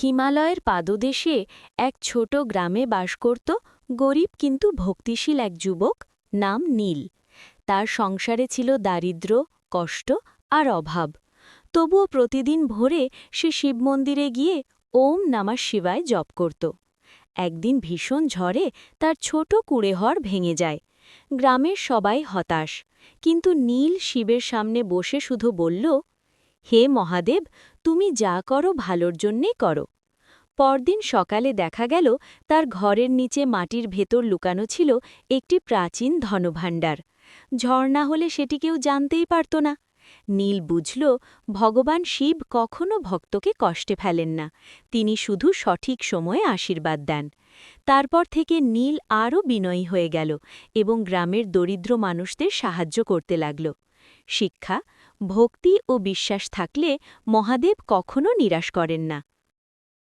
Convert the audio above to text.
হিমালয়ের পাদদেশে এক ছোট গ্রামে বাস করত গরিব কিন্তু ভক্তিশীল এক যুবক, নাম নীল। তার সংসারে ছিল দারিদ্র্য, কষ্ট আর অভাব। তবুও প্রতিদিন ভোরে সে শিব মন্দিরে গিয়ে ওম নমঃ শিবায় জপ করত। একদিন ভীষণ ঝড়ে তার ছোট কুঁড়েঘর ভেঙে যায়। গ্রামের সবাই হতাশ, কিন্তু নীল শিবের সামনে বসে শুধু বলল, হে মহাদেব, তুমি যা করো ভালোর জন্যেই করো। পরদিন সকালে দেখা গেল তার ঘরের নিচে মাটির ভেতর লুকানো ছিল একটি প্রাচীন ধনভাণ্ডার। ঝড় না হলে সেটি কেউ জানতেই পারত না। নীল বুঝল, ভগবান শিব কখনো ভক্তকে কষ্টে ফেলেন না, তিনি শুধু সঠিক সময়ে আশীর্বাদ দেন। তারপর থেকে নীল আরও বিনয়ী হয়ে গেল এবং গ্রামের দরিদ্র মানুষদের সাহায্য করতে লাগল। শিক্ষা: ভক্তি ও বিশ্বাস থাকলে মহাদেব কখনো নিরাশ করেন না।